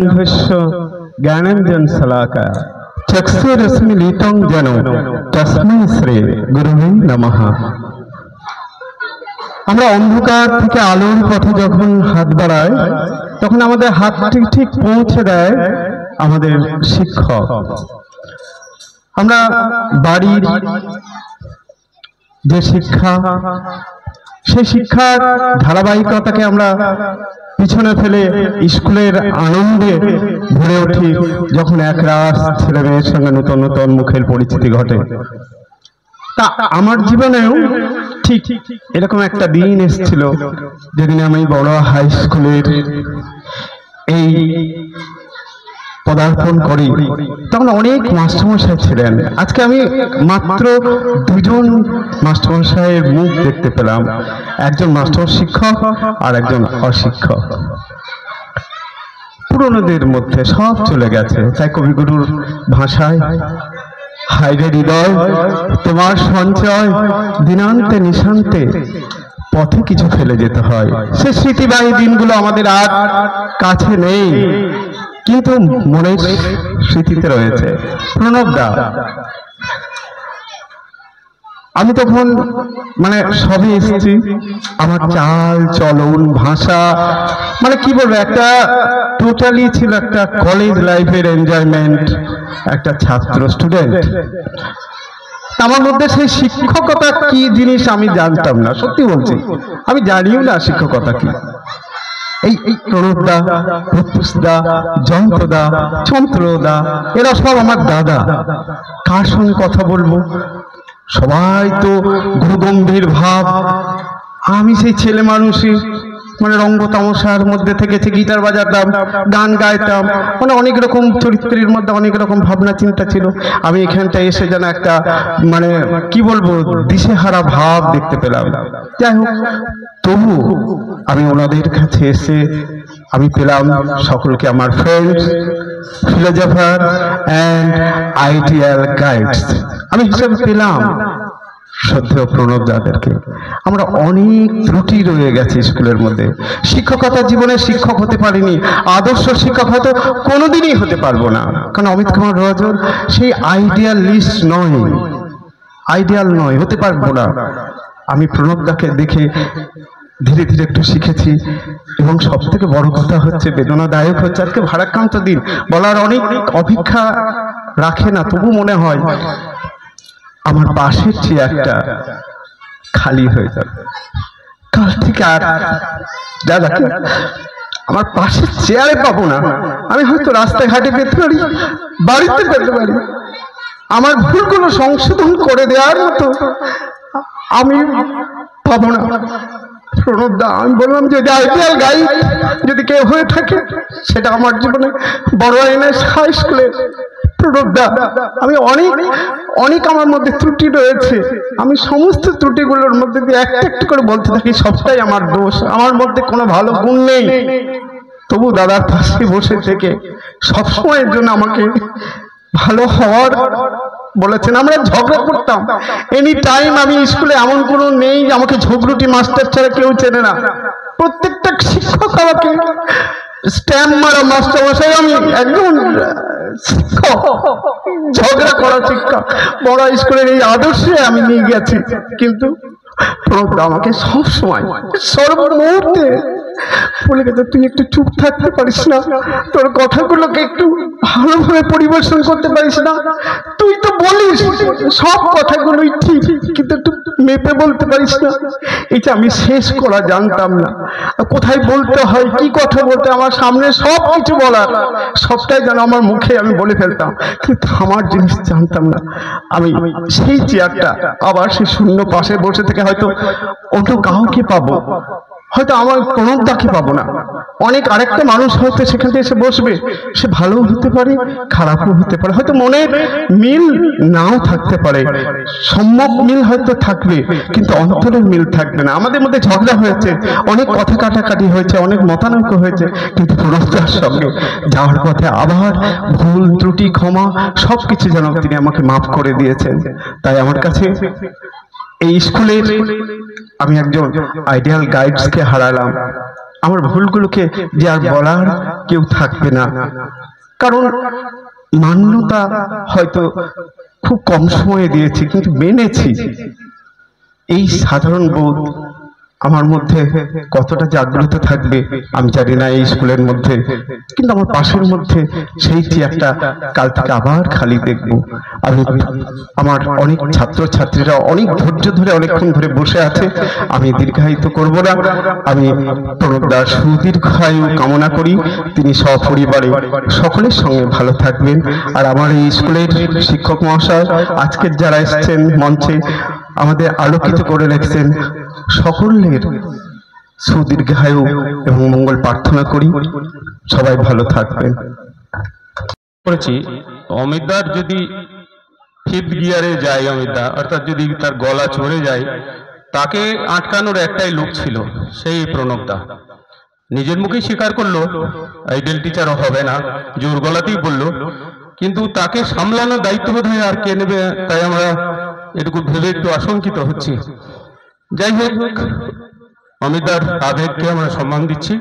ज्ञानंजन शलाकया चक्षुरुन्मीलितं येन तस्मै श्री गुरुवे नमः। আমরা অন্ধকার থেকে আলোর পথে যখন হাত বাড়াই তখন আমাদের হাতটি ঠিক পৌঁছে দেয় আমাদের শিক্ষক। আমরা বাড়ির যে শিক্ষা, সেই শিক্ষার ধারাবাহিকতাকে আমরা পিছনে ফেলে স্কুলের আনন্দে ভরে উঠি যখন একরাশ ছেলে মেয়ের সঙ্গে নতুন নতুন মুখের পরিচিতি ঘটে। তা আমার জীবনেও ঠিক এরকম একটা দিন এসেছিল যেদিন আমি বড় হাই স্কুলের এই পদার্পণ করি। তখন অনেক মাস্টারমশাই ছিলেন। আজকে আমি মাত্র দুজন মাস্টারমশাইয়ের মুখ দেখতে পেলাম, একজন মাস্টার শিক্ষক আর একজন অশিক্ষক। পুরনোদের মধ্যে সব চলে গেছে। তাই কবিগুরুর ভাষায়, হায়রে হৃদয় তোমার সঞ্চয় দিনান্তে নিশান্তে পথে কিছু ফেলে যেতে হয়। সে স্মৃতিবাহী দিনগুলো আমাদের আর কাছে নেই, কিন্তু মনের স্মৃতিতে রয়েছে। প্রণব দা, আমি তখন মানে সবই এসেছি, আমার চাল চলন ভাষা মানে কি বলবো, একটা টোটালি ছিল একটা কলেজ লাইফের এনজয়মেন্ট, একটা ছাত্র স্টুডেন্ট। আমার মধ্যে সেই শিক্ষকতা কি জিনিস আমি জানতাম না, সত্যি বলছি আমি জানিও না শিক্ষকতা কি। এই প্রণবদা, প্রত্যুষদা, জয়ন্তদা, চন্দ্রদা এরা সব আমার দাদা। কার সঙ্গে কথা বলবো, সবাই তো গুরুগম্ভীর ভাব। আমি সেই ছেলে মানুষই, মানে রঙ্গ তামসার মধ্যে থেকেছি, গিটার বাজাতাম, গান গাইতাম, মানে অনেক রকম চরিত্রের মধ্যে অনেক রকম ভাবনা চিন্তা ছিল। আমি এখানটা এসে যেন একটা মানে কি বলবো দিশেহারা ভাব দেখতে পেলাম। যাই হোক, তবু আমি ওনাদের কাছে এসে আমি পেলাম সকলকে আমার friends, philosopher and ideal guides আমি হিসেবে পেলাম। শ্রদ্ধেয় প্রণব দাদেরকে। আমরা অনেক ত্রুটি রয়ে গেছে স্কুলের মধ্যে। শিক্ষকতা জীবনে শিক্ষক হতে পারিনি, আদর্শ শিক্ষক হয়তো কোনোদিনই হতে পারবো না, কারণ অমিত কুমার রজল সেই আইডিয়াল লিস্ট নয়, আইডিয়াল নয়, হতে পারবো না। আমি প্রণব দাকে দেখে ধীরে ধীরে একটু শিখেছি। এবং সব থেকে বড় কথা হচ্ছে, বেদনাদায়ক হচ্ছে, আজকে ভারাক্রান্ত দিন, বলার অনেক অপেক্ষা রাখে না, তবু মনে হয় আমার পাশের চেয়ারটা খালি হয়ে যাবে। কাল থেকে আর দাদাকে আমার পাশের চেয়ারে পাবো না। আমি হয়তো রাস্তাঘাটে পেতে পারি, বাড়িতে পেতে পারি, আমার ভুলগুলো সংশোধন করে দেওয়ার মতো আমি পাবো না। প্রণব দা, আমি বললাম যে আইডিয়াল গাইড যদি কেউ হয়ে থাকে সেটা আমার জীবনে বড় আইনের হাই স্কুলে প্রণব দা। আমি অনেক আমার মধ্যে ত্রুটি রয়েছে, আমি সমস্ত ত্রুটিগুলোর মধ্যে দিয়ে একটা একটা করে বলতে থাকি সবটাই আমার দোষ, আমার মধ্যে কোনো ভালো গুণ নেই। তবু দাদার পাশে বসে থেকে সবসময়ের জন্য আমাকে ভালো হওয়ার বলেছেন। আমরা ঝগড়া করতাম এনি টাইম। আমি স্কুলে এমন কোনো নেই আমাকে ঝগড়ুটি মাস্টার ছাড়া কেউ চেনে না। প্রত্যেকটা শিক্ষক আমাকে স্ট্যাম্প মারা মাস্টার মশাই, আমি একদম শিক্ষক, ঝগড়া করা শিক্ষক। বড় স্কুলের এই আদর্শে আমি নিয়ে গেছি, কিন্তু আমাকে সব সময় সর্বমুহূর্তে বলে গেছে তুই একটু চুপ থাকতে পারিস না, তোর কথাগুলোকে একটু ভালোভাবে পরিবেশন করতে পারিস না, তুই তো বলিস সব কথাগুলোই ঠিক, কিন্তু একটু মেপে বলতে পারিস না। এই যে আমি শেষ করা জানতাম না, কোথায় বলতে হয়, কি কথা বলতে, আমার সামনে সব কিছু বলার সবটাই যেন আমার মুখে আমি বলে ফেলতাম, কিন্তু আমার জিনিস জানতাম না। আমি সেই চেয়ারটা আবার সেই শূন্য পাশে বসে থেকে হয়তো অন্য কাউকে পাবো, হয়তো আমার প্রণব দাকে পাবো না। অনেক আরেকটা মানুষ হয়তো সেখানে এসে বসবে, সে ভালো হতে পারে, খারাপও হতে পারে, হয়তো মনের মিল নাও থাকতে পারে, সম্যক মিল হয়তো থাকবে, কিন্তু অন্তরের মিল থাকবে না। আমাদের মধ্যে ঝগড়া হয়েছে, অনেক কথা কাটাকাটি হয়েছে, অনেক মতানৈক্য হয়েছে, কিন্তু প্রণব দার সঙ্গে যাওয়ার পথে আবার ভুল ত্রুটি ক্ষমা সবকিছু যেন তিনি আমাকে মাফ করে দিয়েছেন। তাই আমার কাছে এই স্কুলের আমি একজন আইডিয়াল গাইডসকে হারালাম, আমার ভুলগুলোকে যে আর বলার কেউ থাকবে না, কারণ মান্যতা হয়তো খুব কম সময়ে দিয়েছি কিন্তু মেনেছি। এই সাধারণ বোধ আমার মধ্যে কতটা জাগ্রত থাকবে আমি জানি না এই স্কুলের মধ্যে, কিন্তু আমার পাশের মধ্যে সেই চেয়ারটা কাল থেকে আবার খালি দেখবো। আমি আমার অনেক ছাত্রছাত্রীরা অনেক ধৈর্য ধরে অনেকক্ষণ ধরে বসে আছে, আমি দীর্ঘায়িত করব না। আমি প্রণবদার সুদীর্ঘায়ু কামনা করি, তিনি সপরিবারে সকলের সঙ্গে ভালো থাকবেন। আর আমার এই স্কুলের শিক্ষক মহাশয় আজকের যারা এসেছেন মঞ্চে আমাদের আলোকিত করে রেখেছেন, সকলের সুদীর্ঘায়ু এবং মঙ্গল প্রার্থনা করি। সবাই ভালো থাকবেন। করেছি অমিতদার যদি ফিফথ গিয়ারে যায়, অমিতদা অর্থাৎ যদি তার গলা চড়ে যায়, তাকে আটকানোর একটাই লোক ছিল, সেই প্রণবদা। নিজের মুখেই স্বীকার করলো আইডেল টিচারও হবে না, জোর গলাতেই বললো, কিন্তু তাকে সামলানোর দায়িত্ব বোধ হয় আর কে নেবে, তাই আমরা এটুকু ভেবে একটু আশঙ্কিত হচ্ছি। যাই হোক, অমিতদার আবেগকে আমরা সম্মান দিচ্ছি।